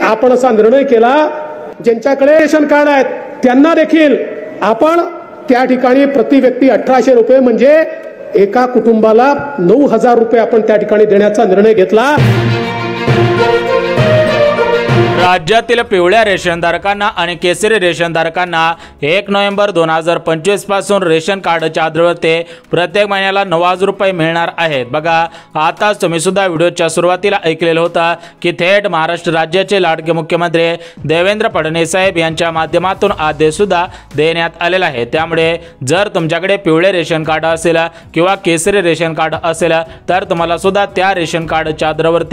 आपण असा निर्णय केला, ज्यांच्याकडे रेशन कार्ड आहेत त्यांना देखील आपण त्या ठिकाणी प्रति व्यक्ती 1800 रुपये म्हणजे एका कुटुंबाला 9000 रुपये आपण त्या ठिकाणी देण्याचा निर्णय घेतला। राज्यातील पिवळ्या रेशनधारकांना आणि केसरी रेशनधारकांना 1 नोव्हेंबर 2025 पासून रेशन कार्डच्या आधारावर प्रत्येक महिन्याला 9000 रुपये मिळणार आहेत। बघा, आताच तुम्ही सुद्धा व्हिडिओच्या सुरुवातीला ऐकलेलं होतं की थेट महाराष्ट्र राज्याचे लाडके मुख्यमंत्री देवेंद्र फडणवीस साहेब यांच्या माध्यमातून आदेश सुद्धा देण्यात आलेला आहे। त्यामुळे जर तुमच्याकडे पिवळे रेशन कार्ड असेल किंवा केसरी रेशन कार्ड असेल तर तुम्हाला सुद्धा त्या रेशन कार्डच्या आधारावर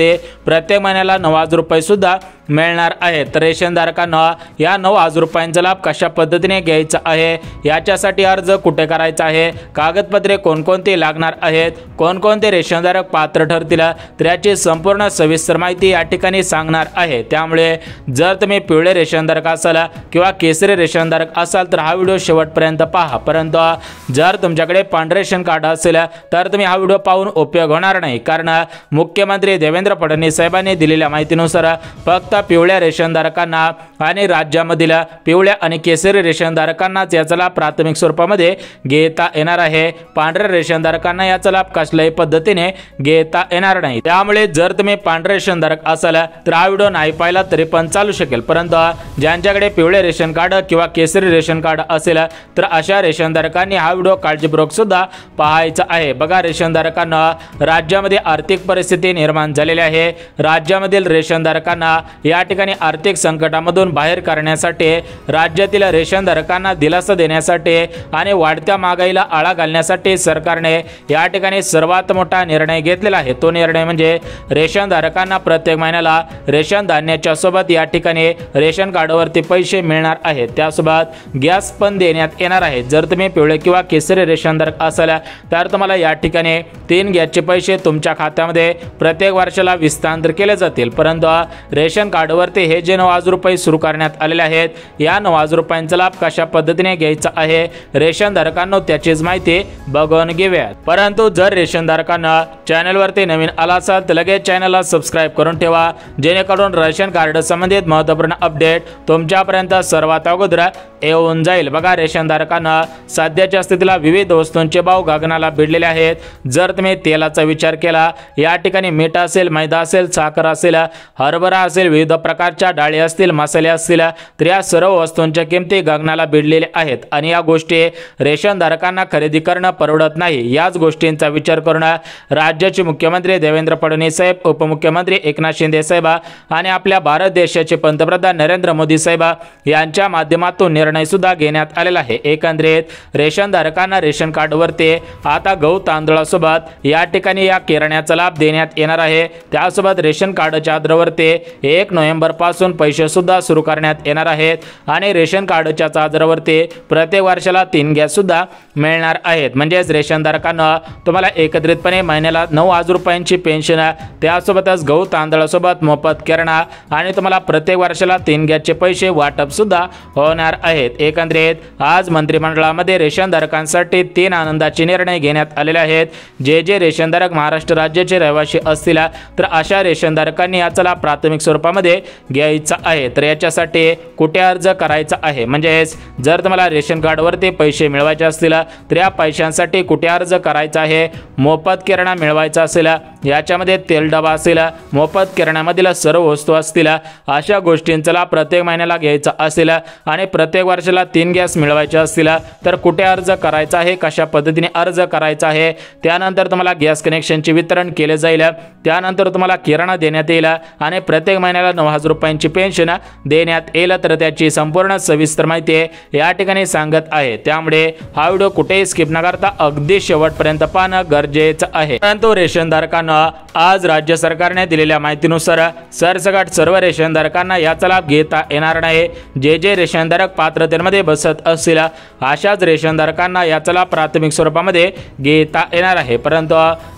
प्रत्येक महिन्याला 9000 रुपये सुद्धा मिळणार आहे। तर रेशनधारकांना या 9000 रुपयांचा लाभ कशा पद्धतीने घ्यायचा आहे, याच्यासाठी अर्ज कुठे करायचा आहे, कागदपत्रे कोणकोणती लागणार आहेत, कोणकोणते रेशनधारक पात्र ठरतील, त्याची संपूर्ण सविस्तर माहिती या ठिकाणी सांगणार आहे। त्यामुळे जर तुम्ही पिवळे रेशनधारक असाल किंवा केसरी रेशनधारक असाल तर हा व्हिडिओ शेवटपर्यंत पहा। परंतु जर तुमच्याकडे पांढरे रेशन कार्ड असेल तर तुम्ही हा व्हिडिओ पाहून उपयोग होणार नाही, कारण मुख्यमंत्री देवेंद्र फडणवीस साहेबांनी दिलेल्या माहितीनुसार फक्त पिवळ्या रेशनधारकांना आणि राज्यामधील पिवळ्या आणि केसरी रेशनधारकांनाच याचा लाभ प्राथमिक स्वरूपामध्ये घेता येणार आहे। पांढऱ्या रेशनधारकांना याचा लाभ कसल्याही पद्धतीने घेता येणार नाही। त्यामुळे जर तुम्ही पांढरे रेशनधारक असाल तर हा व्हिडिओ नाही पाहिला तरी पण चालू शकेल, परंतु ज्यांच्याकडे पिवळे रेशन कार्ड किंवा केसरी रेशन कार्ड असेल तर अशा रेशनधारकांनी हा व्हिडिओ काळजीपूर्वक सुद्धा पाहायचा आहे। बघा, रेशनधारकांना राज्यामध्ये आर्थिक परिस्थिती निर्माण झालेली आहे। राज्यामधील रेशनधारकांना या ठिकाणी आर्थिक संकटामधून बाहेर करण्यासाठी, राज्यातील रेशनधारकांना दिलासा देण्यासाठी आणि वाढत्या महागाईला आळा घालण्यासाठी सरकारने या ठिकाणी सर्वात मोठा निर्णय घेतलेला आहे। तो निर्णय म्हणजे रेशनधारकांना प्रत्येक महिन्याला रेशन धान्याच्या सोबत या ठिकाणी रेशन कार्डवरती पैसे मिळणार आहेत, त्यासोबत गॅस पण देण्यात येणार आहे। जर तुम्ही पिवळे किंवा केसरी रेशनधारक असाल तर तुम्हाला या ठिकाणी 3 गॅसचे पैसे तुमच्या खात्यामध्ये प्रत्येक वर्षाला हस्तांतरित केले जातील। परंतु रेशन कार्डवरती हे जे 9000 रुपये सुरू करण्यात आलेले आहेत, या 9000 रुपयांचा लाभ कशा पद्धतीने घ्यायचा आहे रेशनधारकांना त्याचीच माहिती बघून घेऊयात। परंतु जर रेशनधारकांना चॅनलवरती नवीन आला असाल तर लगेच चॅनलला सबस्क्राइब करून ठेवा, जेणेकरून रेशन कार्ड संबंधित महत्त्वपूर्ण अपडेट तुमच्यापर्यंत सर्वात अगोदर येऊन जाईल। बघा, रेशनधारकांना सध्याच्या स्थितीला विविध वस्तूंचे भाव गगनाला भिडलेले आहेत। जर तुम्ही तेलाचा विचार केला, या ठिकाणी मीठ असेल, मैदा असेल, साखर असेल, हरभरा असेल, विविध प्रकारच्या डाळी असतील, मसाले असतील, तर या सर्व वस्तूंच्या किमती गगनाला भिडलेल्या आहेत आणि या गोष्टी रेशनधारकांना खरेदी करणं परवडत नाही। याच गोष्टींचा विचार करून राज्याचे मुख्यमंत्री देवेंद्र फडणवीस साहेब, उपमुख्यमंत्री एकनाथ शिंदे साहेब आणि आपल्या भारत देशाचे पंतप्रधान नरेंद्र मोदी साहेब यांच्या माध्यमातून निर्णय सुद्धा घेण्यात आलेला आहे। एकंदरीत रेशनधारकांना रेशन कार्डवरती आता गहू तांदळासोबत या ठिकाणी या किराण्याचा लाभ देण्यात येणार आहे। त्यासोबत रेशन कार्डच्या आधारावरती 1 नोव्हेंबर पासून पैसे सुद्धा सुरू करण्यात येणार आहेत आणि रेशन कार्डच्या आधारावरती प्रत्येक वर्षाला 3 गॅस सुद्धा मिळणार आहेत। म्हणजेच रेशनधारकांना तुम्हाला एकत्रितपणे महिन्याला 9000 रुपयांची पेन्शन, त्यासोबतच गहू तांदळासोबत मोफत किराणा आणि तुम्हाला प्रत्येक वर्षाला 3 गॅसचे पैसे वाटप सुद्धा होणार आहेत। एकंदरीत आज मंत्रिमंडळामध्ये रेशनधारकांसाठी 3 आनंदाचे निर्णय घेण्यात आलेले आहेत। जे रेशनधारक महाराष्ट्र राज्याचे रहिवासी असतील तर अशा रेशनधारकांनी याचा लाभ प्राथमिक स्वरूपामध्ये घ्यायचा आहे। तर याच्यासाठी कुठे अर्ज करायचा आहे, म्हणजेच जर तुम्हाला रेशन कार्डवरती पैसे मिळवायचे असतील तर या पैशांसाठी कुठे अर्ज करायचा आहे, मोफत किराणा मिळवायचा असेल, याच्यामध्ये तेल डबा असेल, मोफत किराण्यामधील सर्व वस्तू असतील, अशा गोष्टींचा लाभ प्रत्येक महिन्याला घ्यायचा असेल आणि प्रत्येक वर्षाला 3 गॅस मिळवायचे असतील तर कुठे अर्ज करायचा आहे, कशा पद्धतीने अर्ज करायचा आहे, त्यानंतर तुम्हाला गॅस कनेक्शनचे वितरण केले जाईल, त्यानंतर तुम्हाला किराणा देण्यात येईल आणि प्रत्येक महिन्याला 9000 रुपयांची पेन्शन देण्यात येईल, तर त्याची संपूर्ण सविस्तर माहिती या ठिकाणी सांगत आहे। त्यामुळे हा व्हिडिओ कुठेही स्किप न करता अगदी शेवटपर्यंत पाहणं गरजेचं आहे। परंतु रेशनधारकांना आज राज्य सरकारने दिलेल्या माहितीनुसार सरसकट सर्व रेशनधारकांना याचा लाभ घेता येणार नाही। जे रेशनधारक पात्रतेमध्ये बसत असतील अशाच रेशनधारकांना याचा लाभ प्राथमिक स्वरूपामध्ये घेता येणार आहे, परंतु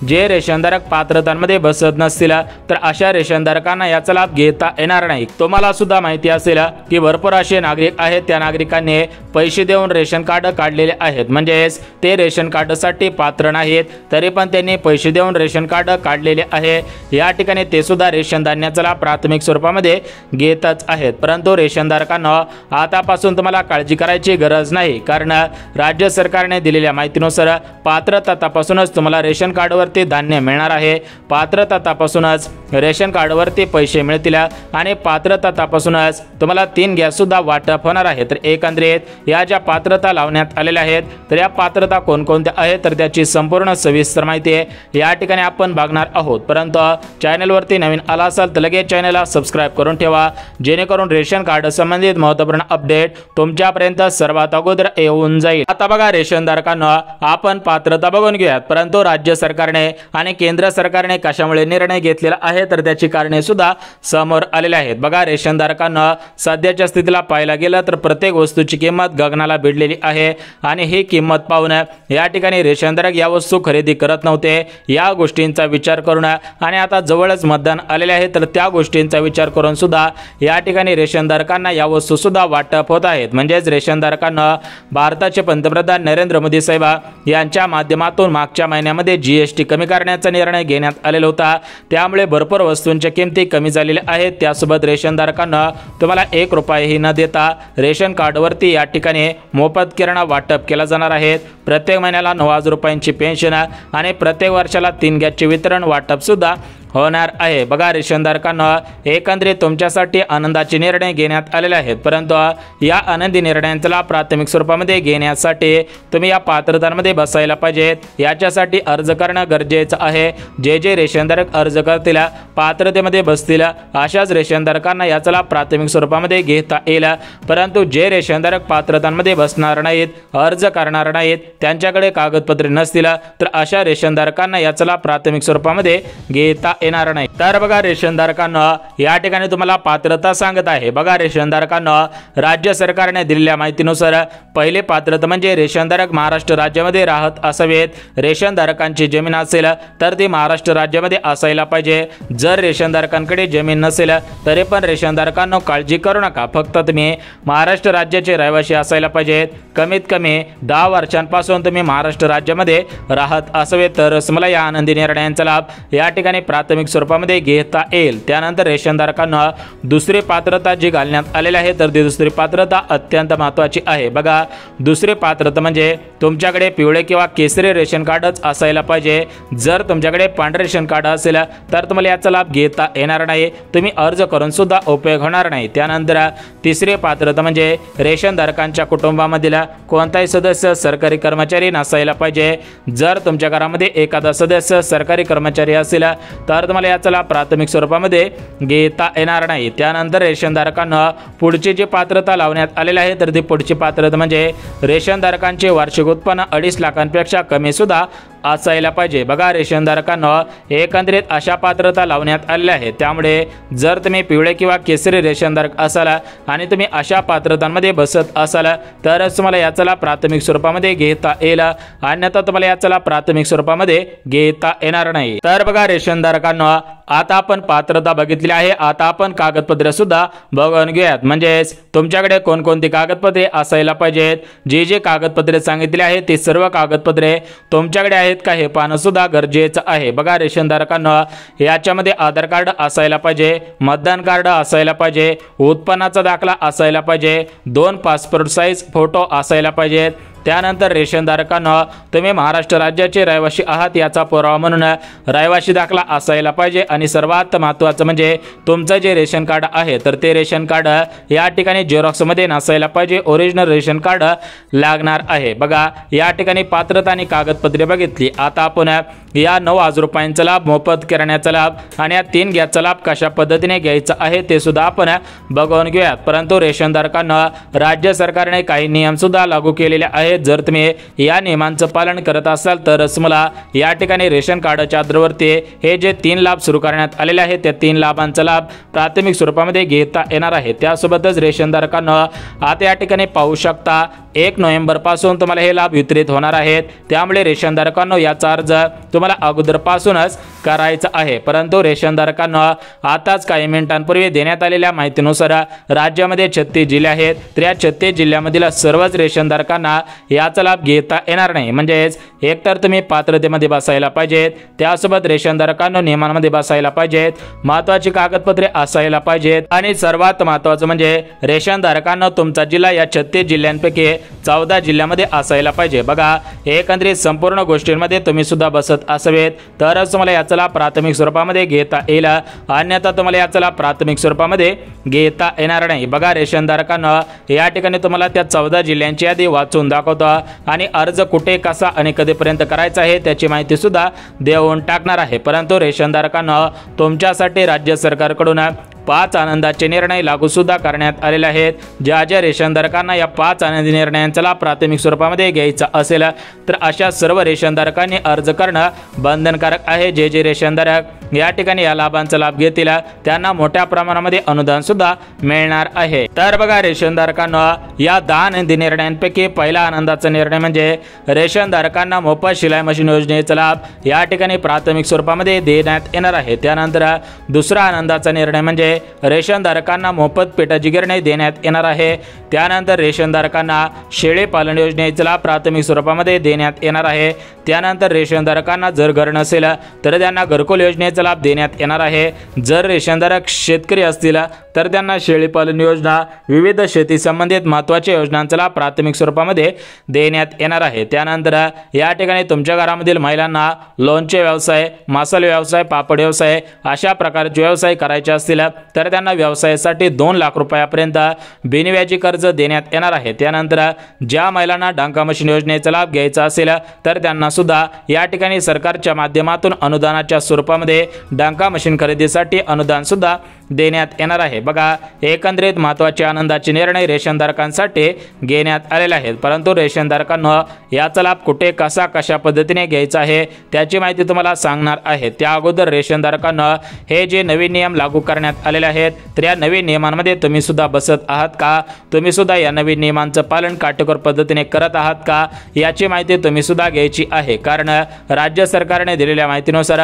जे रेशनधारक पात्रतांमध्ये बसत नसतील तर अशा रेशनधारकांना याचा लाभ घेता येणार नाही। तुम्हाला सुद्धा माहिती असेल की भरपूर असे नागरिक आहेत, त्या नागरिकांनी पैसे देऊन रेशन कार्ड काढलेले आहेत, म्हणजेच ते रेशन कार्डसाठी पात्र नाहीत तरी पण त्यांनी पैसे देऊन रेशन कार्ड काढलेले केलेली आहे। या ठिकाणी ते सुद्धा रेशन धान्याचा लाभ प्राथमिक स्वरूपामध्ये घेतच आहेत, परंतु रेशनधारकांना आतापासून तुम्हाला काळजी करायची गरज नाही, कारण राज्य सरकारने दिलेल्या माहितीनुसार पात्रता तपासूनच तुम्हाला रेशन कार्डवरती धान्य मिळणार आहे। पात्रता तपासूनच रेशन कार्डवरती पैसे मिळतील आणि पात्रता तपासूनच तुम्हाला 3 गॅस सुद्धा वाटप होणार आहे। तर एकंदरीत या ज्या पात्रता लावण्यात आलेल्या आहेत, तर या पात्रता कोणकोणत्या आहेत तर त्याची संपूर्ण सविस्तर माहिती या ठिकाणी आपण बघणार आहोत। परंतु चॅनलवरती नवीन आला असाल तर लगेच चॅनलला सबस्क्राइब करून ठेवा, जेणेकरून रेशन कार्ड संबंधित महत्त्वपूर्ण अपडेट तुमच्यापर्यंत सर्वात अगोदर येऊन जाईल। आता बघा रेशनधारकांना आपण पात्रता बघून घेऊयात, परंतु राज्य सरकारने आणि केंद्र सरकारने कशामुळे निर्णय घेतलेला आहे तर त्याची कारणे सुद्धा समोर आलेली आहेत। बघा रेशनधारकांना सध्याच्या स्थितीला पाहायला गेलं तर प्रत्येक वस्तूची किंमत गगनाला भिडलेली आहे आणि ही किंमत पाहून या ठिकाणी रेशनधारक या वस्तू खरेदी करत नव्हते। या गोष्टींचा विचार करून आणि आता जवळच मतदान आलेले आहे तर त्या गोष्टींचा विचार करून सुद्धा या ठिकाणी रेशनधारकांना या वस्तू सुद्धा वाटप होत आहेत। म्हणजेच रेशनधारकांना भारताचे पंतप्रधान नरेंद्र मोदी साहेब यांच्या माध्यमातून मागच्या महिन्यामध्ये जीएसटी कमी करण्याचा निर्णय घेण्यात आलेला होता, त्यामुळे भरपूर वस्तूंच्या किमती कमी झालेल्या आहेत। त्यासोबत रेशनधारकांना तुम्हाला 1 रुपयाही न देता रेशन कार्डवरती या ठिकाणी मोफत किराणा वाटप केला जाणार आहे। प्रत्येक महिन्याला 9,000 रुपयांची पेन्शन आणि प्रत्येक वर्षाला 3 गॅसचे वितरण वाटप सुद्धा होणार आहे। बघा रेशनधारकांना एकंदरीत तुमच्यासाठी आनंदाचे निर्णय घेण्यात आलेले आहेत, परंतु या आनंदी निर्णयांचा प्राथमिक स्वरूपामध्ये घेण्यासाठी तुम्ही या पात्रतांमध्ये बसायला पाहिजेत। याच्यासाठी अर्ज करणं गरजेचं आहे। जे रेशनधारक अर्ज करतील पात्रतेमध्ये बसतील अशाच रेशनधारकांना याचा लाभ प्राथमिक स्वरूपामध्ये घेता येईल, परंतु जे रेशनधारक पात्रतांमध्ये बसणार नाहीत, अर्ज करणार नाहीत, त्यांच्याकडे कागदपत्रे नसतील तर अशा रेशनधारकांना याचा लाभ प्राथमिक स्वरूपामध्ये घेता येणार नाही। तर बघा रेशनधारकांना या ठिकाणी तुम्हाला पात्रता सांगत आहे। बघा रेशनधारकांना राज्य सरकारने दिलेल्या माहितीनुसार पहिले पात्रता म्हणजे रेशनधारक महाराष्ट्र राज्यामध्ये राहत असावेत। रेशनधारकांची जमीन असेल तर ती महाराष्ट्र राज्यामध्ये असायला पाहिजे। जर रेशनधारकांकडे जमीन नसेल तरी पण रेशनधारकांना काळजी करू नका, फक्त तुम्ही महाराष्ट्र राज्याचे रहिवासी असायला पाहिजेत। कमीत कमी 10 वर्षांपासून तुम्ही महाराष्ट्र राज्यामध्ये राहत असावे तरच मला या आनंदी निर्णयांचा लाभ या ठिकाणी प्राथमिक स्वरूपामध्ये घेता येईल। त्यानंतर रेशनधारकांना दुसरी पात्रता जी घालण्यात आलेली आहे तर ती दुसरी पात्रता अत्यंत महत्त्वाची आहे। बघा दुसरी पात्रता म्हणजे तुमच्याकडे पिवळे किंवा केसरी रेशन कार्डच असायला पाहिजे। जर तुमच्याकडे पांढरे रेशन कार्ड असेल तर तुम्हाला याचा लाभ घेता येणार नाही, तुम्ही अर्ज करून सुद्धा उपयोग होणार नाही। त्यानंतर तिसरी पात्रता म्हणजे रेशनधारकांच्या कुटुंबामधील कोणताही सदस्य सरकारी कर्मचारी नसायला पाहिजे। जर तुमच्या घरामध्ये एखादा सदस्य सरकारी कर्मचारी असेल तर तुम्हाला याचा लाभ प्राथमिक स्वरूपामध्ये घेता येणार नाही। त्यानंतर रेशनधारकांना पुढची जी पात्रता लावण्यात आलेली आहे तर ती पुढची पात्रता म्हणजे रेशनधारकांचे वार्षिक उत्पन्न 2.5 लाखांपेक्षा कमी सुद्धा असायला पाहिजे। बघा रेशनधारकांना एकंदरीत अशा पात्रता लावण्यात आलेल्या आहेत, त्यामुळे जर तुम्ही पिवळे किंवा केसरी रेशनधारक असाल आणि तुम्ही अशा पात्रतांमध्ये बसत असाल तरच तुम्हाला याचा लाभ प्राथमिक स्वरूपामध्ये घेता येईल, अन्यथा तुम्हाला याचा लाभ प्राथमिक स्वरूपामध्ये घेता येणार नाही। तर बघा रेशनधारकांना आता आपण पात्रता बघितली आहे, आता आपण कागदपत्रे सुद्धा बघून घेऊयात। म्हणजेच तुमच्याकडे कोणकोणती कागदपत्रे असायला पाहिजेत। जे कागदपत्रे सांगितले आहेत ते सर्व कागदपत्रे तुमच्याकडे आहेत का हे पाहणं सुद्धा गरजेचं आहे। बघा रेशनधारकांना याच्यामध्ये आधार कार्ड असायला पाहिजे, मतदान कार्ड असायला पाहिजे, उत्पन्नाचा दाखला असायला पाहिजे, 2 पासपोर्ट साईज फोटो असायला पाहिजेत। त्यानंतर रेशनधारकांना तुम्ही महाराष्ट्र राज्याचे रहिवासी आहात याचा पुरावा म्हणून रहिवासी दाखला असायला पाहिजे आणि सर्वात महत्त्वाचं म्हणजे तुमचं जे रेशन कार्ड आहे तर ते रेशन कार्ड या ठिकाणी झेरॉक्समध्ये नसायला पाहिजे, ओरिजिनल रेशन कार्ड लागणार आहे। बघा या ठिकाणी पात्रता आणि कागदपत्रे बघितली। आता आपण या 9,000 रुपयांचा लाभ, मोफत किराण्याचा लाभ आणि या 3 गॅसचा लाभ कशा पद्धतीने घ्यायचा आहे ते सुद्धा आपण बघून घेऊयात। परंतु रेशनधारकांना राज्य सरकारने काही नियम सुद्धा लागू केलेले आहेत। जर तुम्ही या नियमांचं पालन करत असाल तरच मला या ठिकाणी रेशन कार्डच्या आधारावरती हे जे 3 लाभ सुरू करण्यात आलेले आहेत त्या 3 लाभांचा लाभ प्राथमिक स्वरूपामध्ये घेता येणार आहे। त्यासोबतच रेशनधारकांना आता या ठिकाणी पाहू शकता 1 नोव्हेंबरपासून तुम्हाला हे लाभ वितरित होणार आहेत। त्यामुळे रेशनधारकांनो याचा अर्ज तुम्हाला अगोदरपासूनच करायचा आहे। परंतु रेशनधारकांनो आताच काही मिनिटांपूर्वी देण्यात आलेल्या माहितीनुसार राज्यामध्ये 36 जिल्हे आहेत। तर या 36 जिल्ह्यामधील सर्वच रेशनधारकांना याचा लाभ घेता येणार नाही। म्हणजेच एकतर तुम्ही पात्रतेमध्ये बसायला पाहिजेत, त्यासोबत रेशनधारकांना नियमांमध्ये बसायला पाहिजेत, महत्त्वाची कागदपत्रे असायला पाहिजेत आणि सर्वात महत्त्वाचं म्हणजे रेशनधारकांना तुमचा जिल्हा या 36 जिल्ह्यांपैकी 14 जिल्ह्यामध्ये असायला पाहिजे। बघा, एकंदरीत संपूर्ण गोष्टींमध्ये तुम्ही सुद्धा बसत असावेत तरच तुम्हाला याचा लाभ प्राथमिक स्वरूपामध्ये घेता येईल, अन्यथा तुम्हाला याचा लाभ प्राथमिक स्वरूपामध्ये घेता येणार नाही। बघा, रेशनधारकांना या ठिकाणी तुम्हाला त्या 14 जिल्ह्यांची यादी वाचून दाखवतो आणि अर्ज कुठे, कसा आणि कधीपर्यंत करायचा आहे त्याची माहिती सुद्धा देऊन टाकणार आहे। परंतु रेशनधारकांना तुमच्यासाठी राज्य सरकारकडून 5 आनंदाचे निर्णय लागू सुद्धा करण्यात आलेले आहेत। ज्या ज्या रेशनधारकांना या 5 आनंदी निर्णयांचा लाभ प्राथमिक स्वरूपामध्ये घ्यायचा असेल तर अशा सर्व रेशनधारकांनी अर्ज करणं बंधनकारक आहे। जे जे रेशनधारक या ठिकाणी या लाभांचा लाभ घेतील त्यांना मोठ्या प्रमाणामध्ये अनुदान सुद्धा मिळणार आहे। तर बघा, रेशनधारकांना या 10 आनंदी निर्णयांपैकी पहिला आनंदाचा निर्णय म्हणजे रेशनधारकांना मोफत शिलाई मशीन योजनेचा लाभ या ठिकाणी प्राथमिक स्वरूपामध्ये देण्यात येणार आहे। त्यानंतर दुसरा आनंदाचा निर्णय म्हणजे रेशनधारकांना मोफत पिठाची गिरणी देण्यात येणार आहे। त्यानंतर रेशनधारकांना शेळी पालन योजनेचा लाभ प्राथमिक स्वरूपामध्ये देण्यात येणार आहे। त्यानंतर रेशनधारकांना जर घर नसेल तर त्यांना घरकुल योजनेचा लाभ देण्यात येणार आहे। जर रेशनधारक शेतकरी असतील तर त्यांना शेळी पालन योजना, विविध शेती संबंधित महत्त्वाच्या योजनांचा लाभ प्राथमिक स्वरूपामध्ये देण्यात येणार आहे। त्यानंतर या ठिकाणी तुमच्या घरामधील महिलांना लोणचे व्यवसाय, मसाले व्यवसाय, पापड व्यवसाय अशा प्रकारचे व्यवसाय करायचे असतील तर त्यांना व्यवसायासाठी 2 लाख रुपयापर्यंत बिनव्याजी कर्ज देण्यात येणार आहे। त्यानंतर ज्या महिलांना डांका मशीन योजनेचा लाभ घ्यायचा असेल तर त्यांना सुद्धा या ठिकाणी सरकारच्या माध्यमातून अनुदानाच्या स्वरूपामध्ये डांका मशीन खरेदीसाठी अनुदान सुद्धा देण्यात येणार आहे। बघा, एकंदरीत महत्त्वाचे आनंदाचे निर्णय रेशनधारकांसाठी घेण्यात आलेले आहेत। परंतु रेशनधारकांना याचा लाभ कुठे, कसा, कशा पद्धतीने घ्यायचा आहे त्याची माहिती तुम्हाला सांगणार आहे। त्या अगोदर रेशनधारकांना हे जे नवीन नियम लागू करण्यात आलेले आहेत तर या नवीन नियमांमध्ये तुम्ही सुद्धा बसत आहात का? तुम्ही सुद्धा या नवीन नियमांचं पालन काटेकोर पद्धतीने करत आहात का याची माहिती तुम्ही सुद्धा घ्यायची आहे। कारण राज्य सरकारने दिलेल्या माहितीनुसार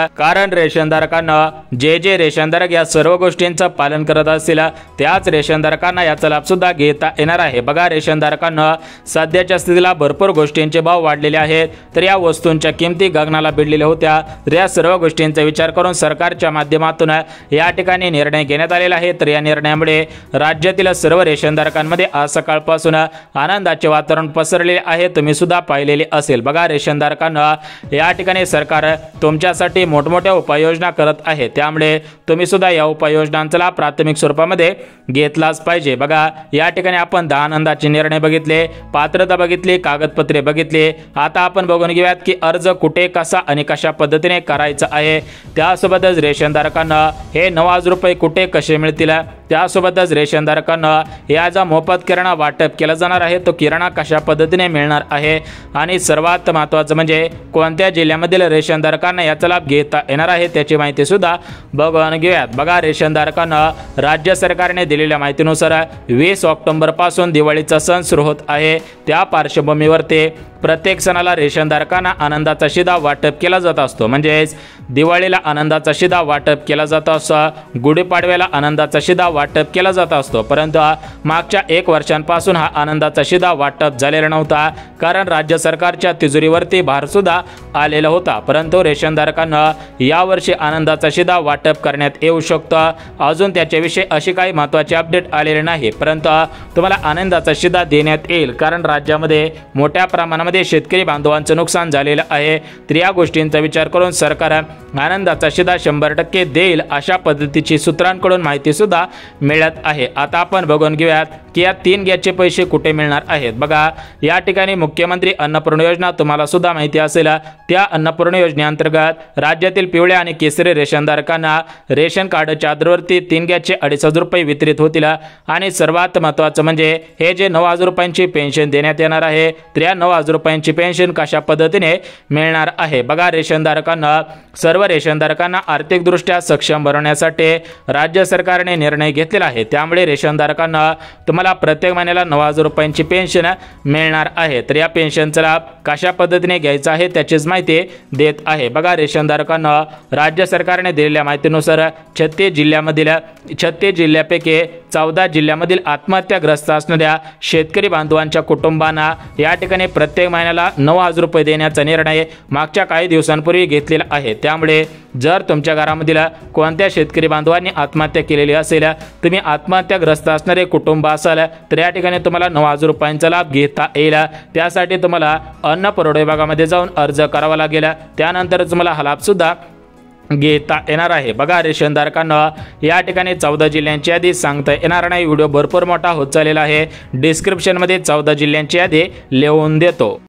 रेशनधारकांना जे रेशनधारक या सर्व गोष्टींचं पालन करत असतील त्याच रेशनधारकांना याचा लाभ सुद्धा घेता येणार आहे। बघा, रेशनधारकांना सध्याच्या स्थितीला भरपूर गोष्टींचे भाव वाढलेले आहेत, तर या वस्तूंच्या किमती गगनाला भिडलेल्या होत्या। तर या सर्व गोष्टींचा विचार करून सरकारच्या माध्यमातून या ठिकाणी निर्णय घेण्यात आलेला आहे। तर या निर्णयामुळे राज्यातील सर्व रेशनधारकांमध्ये आज सकाळपासून आनंदाचे वातावरण पसरलेले आहे। तुम्ही सुद्धा पाहिलेले असेल। बघा, रेशनधारकांना या ठिकाणी सरकार तुमच्यासाठी मोठमोठ्या उपाययोजना करत आहे, त्यामुळे तुम्ही सुद्धा या उपाययोजनांचा लाभ प्राथमिक स्वरूपामध्ये घेतलाच पाहिजे। बघा, या ठिकाणी आपण 10 आनंदाचे निर्णय बघितले, पात्रता बघितली, कागदपत्रे बघितले। आता आपण बघून घेऊयात की अर्ज कुठे, कसा आणि कशा पद्धतीने करायचा आहे। त्यासोबतच रेशनधारकांना हे 9000 रुपये कुठे, कसे मिळतील, त्यासोबतच रेशनधारकांना या जो मोफत किराणा वाटप केला जाणार आहे तो किराणा कशा पद्धतीने मिळणार आहे आणि सर्वात महत्त्वाचं म्हणजे कोणत्या जिल्ह्यामधील रेशनधारकांना याचा लाभ घेता येणार आहे त्याची माहिती सुद्धा बघून घेऊयात। बघा, रेशनधारकांना राज्य सरकारने दिलेल्या माहितीनुसार 20 ऑक्टोबर पासून दिवाळीचा सण सुरू होत आहे। त्या पार्श्वभूमीवर ते प्रत्येक सणाला रेशनधारकांना आनंदाचा शिधा वाटप केला जात असतो। म्हणजेच दिवाळीला आनंदाचा शिधा वाटप केला जात असतो, गुढीपाडव्याला आनंदाचा शिधा वाटप केला जात असतो। परंतु मागच्या 1 वर्षांपासून हा आनंदाचा शिधा वाटप झालेला नव्हता, कारण राज्य सरकारच्या तिजोरीवरती भार सुद्धा आलेला होता। परंतु रेशनधारकांना यावर्षी आनंदाचा शिधा वाटप करण्यात येऊ शकतो। अजून त्याच्याविषयी अशी काही महत्त्वाची अपडेट आलेली नाही, परंतु तुम्हाला आनंदाचा शिधा देण्यात येईल, कारण राज्यामध्ये मोठ्या प्रमाणामध्ये शेतकरी बांधवांचं नुकसान झालेलं आहे। तर या गोष्टींचा विचार करून सरकार आनंदाचा शिधा 100% देईल अशा पद्धतीची सूत्रांकडून माहिती सुद्धा मिळत आहे। आता आपण बघून घेऊयात की या 3 गॅसचे पैसे कुठे मिळणार आहेत। बघा, या ठिकाणी मुख्यमंत्री अन्नपूर्णा योजना तुम्हाला सुद्धा माहिती असेल, त्या अन्नपूर्णा योजनेअंतर्गत राज्यातील पिवळ्या आणि केसरी रेशनधारकांना रेशन कार्डच्या आधारावरती 3 गॅसचे 2,500 रुपये वितरित होतील। आणि सर्वात महत्त्वाचं म्हणजे हे जे 9000 रुपयांची पेन्शन देण्यात येणार आहे, तर या 9000 रुपयांची पेन्शन कशा पद्धतीने मिळणार आहे बघा. रेशनधारकांना सर्व रेशनधारकांना आर्थिकदृष्ट्या सक्षम बनवण्यासाठी राज्य सरकारने निर्णय घेतलेला आहे. त्यामुळे रेशनधारकांना तुम्हाला प्रत्येक महिन्याला 9,000 रुपयांची पेन्शन मिळणार आहे. तर या पेन्शनचा लाभ कशा पद्धतीने घ्यायचा आहे त्याचीच माहिती देत आहे बघा. रेशनधारकांना राज्य सरकारने दिलेल्या माहितीनुसार 36 जिल्ह्यापैकी 14 जिल्ह्यामधील आत्महत्याग्रस्त असणाऱ्या शेतकरी बांधवांच्या कुटुंबांना या ठिकाणी प्रत्येक महिन्याला 9,000 रुपये देण्याचा निर्णय मागच्या काही दिवसांपूर्वी घेतलेला आहे. त्यामुळे जर तुमच्या घरामधील कोणत्या शेतकरी बांधवांनी आत्महत्या केलेली असेल, तुम्ही आत्महत्याग्रस्त असणारे कुटुंब असाल, तर या ठिकाणी तुम्हाला 9,000 रुपयांचा लाभ घेता येईल. त्यासाठी तुम्हाला अन्न पुरवठा विभागामध्ये जाऊन अर्ज करावा लागेल. त्यानंतर तुम्हाला हा लाभ सुद्धा घेता येणार आहे बघा. रेशनधारकांना या ठिकाणी 14 जिल्ह्यांची यादी सांगता येणार नाही. व्हिडिओ भरपूर मोठा होत चाललेला आहे. डिस्क्रिप्शनमध्ये 14 जिल्ह्यांची यादी लिहून देतो.